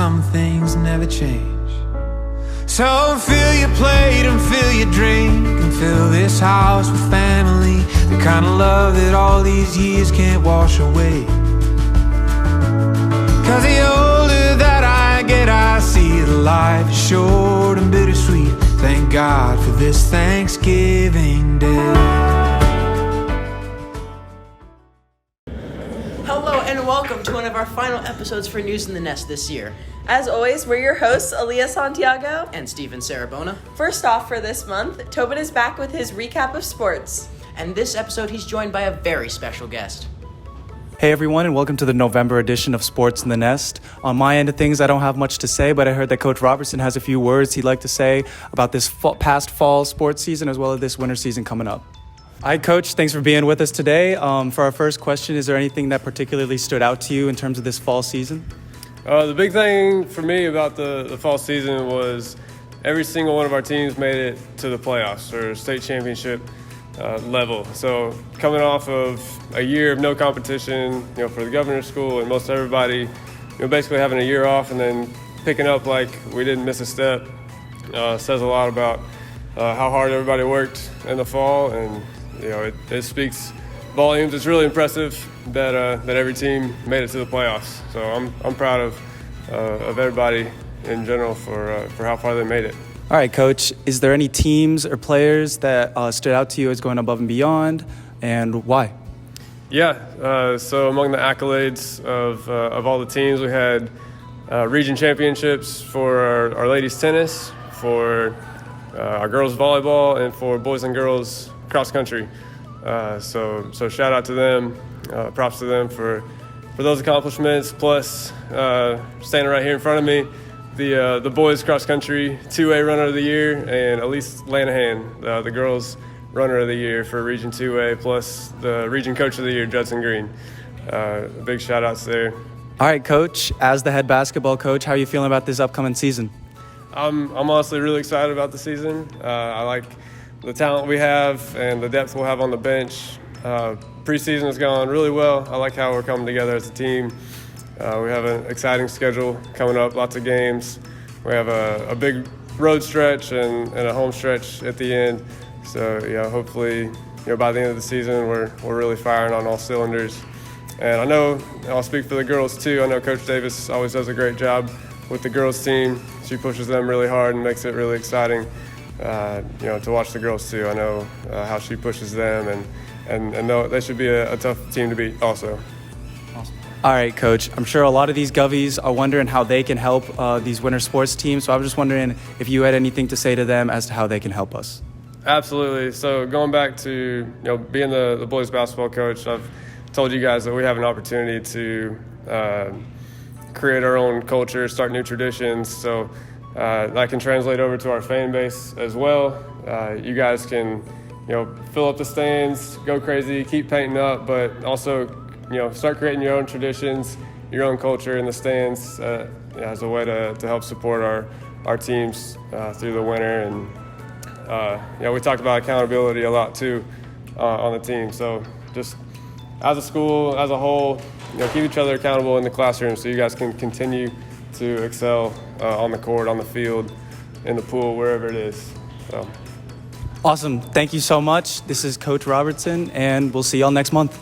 some things never change. So fill your plate and fill your drink and fill this house with family, the kind of love that all these years can't wash away. Cause the older that I get, I see that life is short and bittersweet. Thank God for this Thanksgiving Day. Hello and welcome to one of our final episodes for News in the Nest this year. As always, we're your hosts, Aaliyah Santiago and Steven Sarabona. First off for this month, Tobin is back with his recap of sports. And this episode, he's joined by a very special guest. Hey everyone, and welcome to the November edition of Sports in the Nest. On my end of things, I don't have much to say, but I heard that Coach Robertson has a few words he'd like to say about this past fall sports season as well as this winter season coming up. Hi, Coach. Thanks for being with us today. For our first question, is there anything that particularly stood out to you in terms of this fall season? The big thing for me about the fall season was every single one of our teams made it to the playoffs or state championship level. So coming off of a year of no competition, for the governor's school and most everybody, basically having a year off and then picking up like we didn't miss a step, says a lot about how hard everybody worked in the fall, and it speaks volumes. It's really impressive that every team made it to the playoffs. So I'm proud of everybody in general for how far they made it. All right, Coach. Is there any teams or players that stood out to you as going above and beyond, and why? Yeah. So among the accolades of all the teams, we had region championships for our ladies tennis, for our girls volleyball, and for boys and girls cross country. So shout out to them. Props to them for those accomplishments. Plus, standing right here in front of me, the boys cross country 2A runner of the year, and Elise Lanahan, the girls runner of the year for Region 2A, plus the region coach of the year, Judson Green. Big shout outs there. All right, Coach. As the head basketball coach, how are you feeling about this upcoming season? I'm honestly really excited about the season. I like the talent we have and the depth we'll have on the bench. Preseason has gone really well. I like how we're coming together as a team. We have an exciting schedule coming up, lots of games. We have a big road stretch and a home stretch at the end. So hopefully, by the end of the season, we're really firing on all cylinders. And I know, I'll speak for the girls too. I know Coach Davis always does a great job with the girls team. She pushes them really hard and makes it really exciting, to watch the girls too. I know how she pushes them, and know they should be a tough team to beat also. Awesome. All right, Coach. I'm sure a lot of these Govies are wondering how they can help these winter sports teams. So I was just wondering if you had anything to say to them as to how they can help us. Absolutely. So going back to being the boys basketball coach, I've told you guys that we have an opportunity to create our own culture, start new traditions. So that can translate over to our fan base as well. You guys can fill up the stands, go crazy, keep painting up, but also start creating your own traditions, your own culture in the stands as a way to help support our teams through the winter. And we talked about accountability a lot too on the team. So just as a school, as a whole, keep each other accountable in the classroom so you guys can continue to excel on the court, on the field, in the pool, wherever it is. So. Awesome. Thank you so much. This is Coach Robertson, and we'll see y'all next month.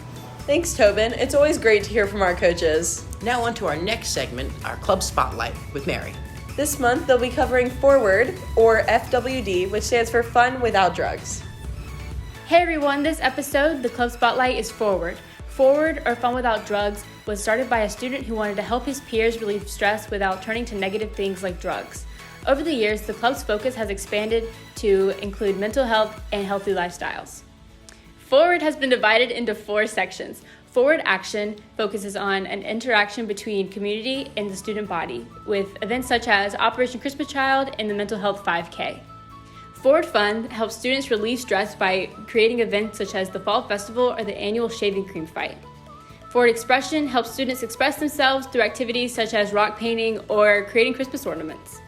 Thanks, Tobin. It's always great to hear from our coaches. Now on to our next segment, our Club Spotlight with Mary. This month, they'll be covering Forward, or FWD, which stands for Fun Without Drugs. Hey everyone, this episode, the Club Spotlight is Forward. Forward, or Fun Without Drugs, was started by a student who wanted to help his peers relieve stress without turning to negative things like drugs. Over the years, the club's focus has expanded to include mental health and healthy lifestyles. Forward has been divided into 4 sections. Forward Action focuses on an interaction between community and the student body, with events such as Operation Christmas Child and the Mental Health 5K. Forward Fun helps students relieve stress by creating events such as the Fall Festival or the annual Shaving Cream Fight. Forward Expression helps students express themselves through activities such as rock painting or creating Christmas ornaments.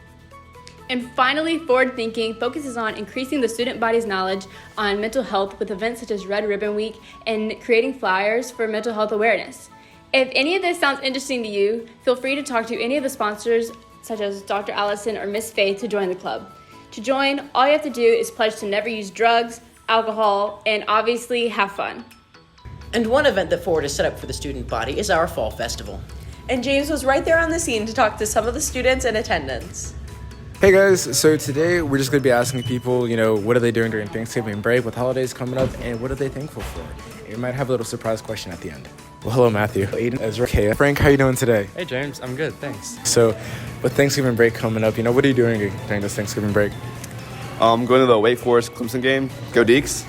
And finally, Forward Thinking focuses on increasing the student body's knowledge on mental health with events such as Red Ribbon Week and creating flyers for mental health awareness. If any of this sounds interesting to you, feel free to talk to any of the sponsors, such as Dr. Allison or Miss Faith, to join the club. To join, all you have to do is pledge to never use drugs, alcohol, and obviously have fun. And one event that Forward has set up for the student body is our Fall Festival. And James was right there on the scene to talk to some of the students in attendance. Hey guys, so today we're just going to be asking people, what are they doing during Thanksgiving break with holidays coming up, and what are they thankful for? And we might have a little surprise question at the end. Well, hello Matthew, Aiden, Ezra, Kaya. Frank, how you doing today? Hey James, I'm good, thanks. So, with Thanksgiving break coming up, what are you doing during this Thanksgiving break? I'm going to the Wake Forest Clemson game. Go Deeks.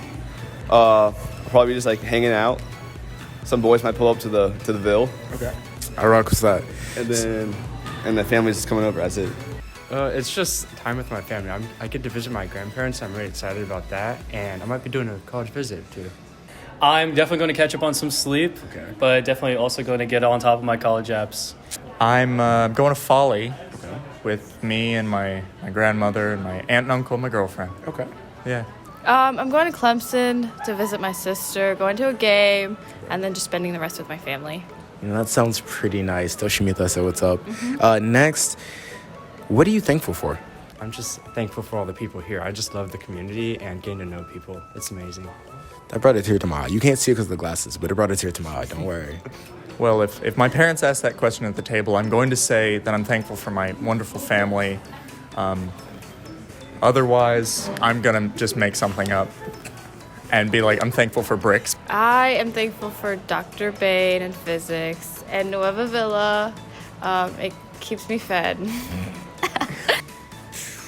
I'll probably just hanging out. Some boys might pull up to the Ville. Okay. I rock with that. And the family's just coming over. That's it. It's just time with my family. I get to visit my grandparents. I'm really excited about that. And I might be doing a college visit, too. I'm definitely going to catch up on some sleep, but definitely also going to get on top of my college apps. I'm going to Folly with me and my grandmother and my aunt and uncle and my girlfriend. Okay. Yeah. I'm going to Clemson to visit my sister, going to a game, and then just spending the rest with my family. That sounds pretty nice. Toshimita, so what's up? Next, what are you thankful for? I'm just thankful for all the people here. I just love the community and getting to know people. It's amazing. I brought a tear to my eye. You can't see it because of the glasses, but it brought a tear to my eye. Don't worry. Well, if my parents ask that question at the table, I'm going to say that I'm thankful for my wonderful family. Otherwise, I'm going to just make something up and be like, I'm thankful for bricks. I am thankful for Dr. Bain and physics and Nueva Villa. It keeps me fed.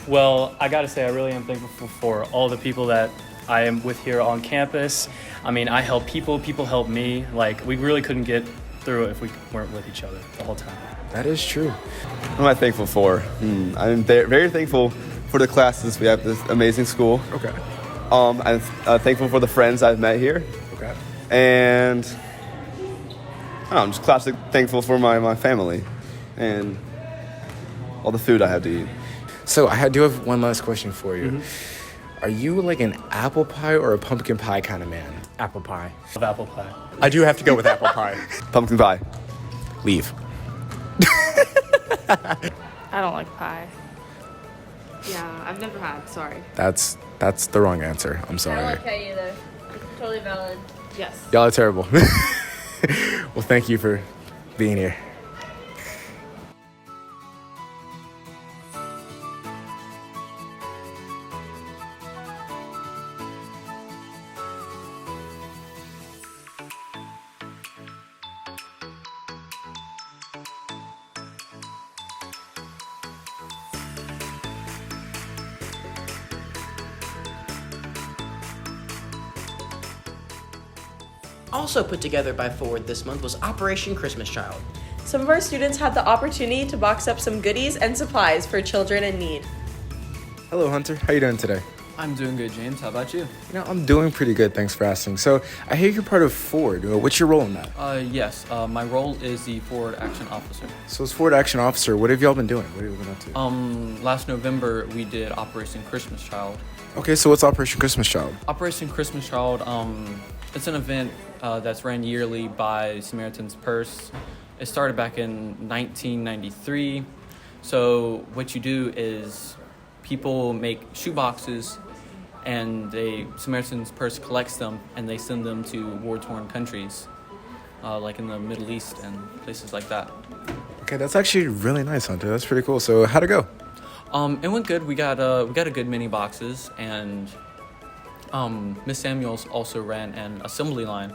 Well, I got to say, I really am thankful for all the people that I am with here on campus. I mean, I help people help me. We really couldn't get through it if we weren't with each other the whole time. That is true. What am I thankful for? I'm very thankful for the classes. We have this amazing school. Okay. I'm thankful for the friends I've met here. Okay. And I'm just classic thankful for my family and all the food I have to eat. So I do have one last question for you. Are you an apple pie or a pumpkin pie kind of man? Apple pie. Of apple pie. I do have to go with apple pie. Pumpkin pie. Leave. I don't like pie. Yeah, I've never had. Sorry. That's the wrong answer. I'm sorry. I don't like pie either. Totally valid. Yes. Y'all are terrible. Well, thank you for being here. Also put together by Forward this month was Operation Christmas Child. Some of our students had the opportunity to box up some goodies and supplies for children in need. Hello, Hunter. How you doing today? I'm doing good, James. How about you? I'm doing pretty good. Thanks for asking. So I hear you're part of Forward. What's your role in that? Yes. My role is the Forward Action Officer. So as Forward Action Officer, what have y'all been doing? What have you been up to? Last November, we did Operation Christmas Child. Okay, so what's Operation Christmas Child? Operation Christmas Child, it's an event that's ran yearly by Samaritan's Purse. It started back in 1993. So what you do is people make shoe boxes and Samaritan's Purse collects them and they send them to war-torn countries, like in the Middle East and places like that. Okay, that's actually really nice, Hunter. That's pretty cool. So how'd it go? It went good. We got a good many boxes, and Miss Samuels also ran an assembly line.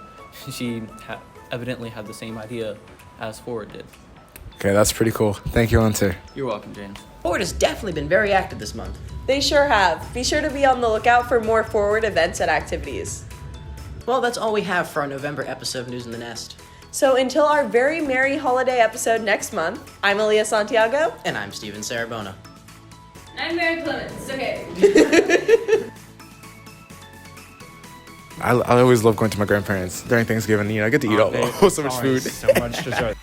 She evidently had the same idea as Forward did. Okay, that's pretty cool. Thank you, Hunter. You're welcome, James. Forward has definitely been very active this month. They sure have. Be sure to be on the lookout for more Forward events and activities. Well, that's all we have for our November episode of News in the Nest. So until our very merry holiday episode next month, I'm Aaliyah Santiago. And I'm Steven Sarabona. I'm Mary Clemens. Okay. I always love going to my grandparents during Thanksgiving. I get to eat so much food. So much dessert.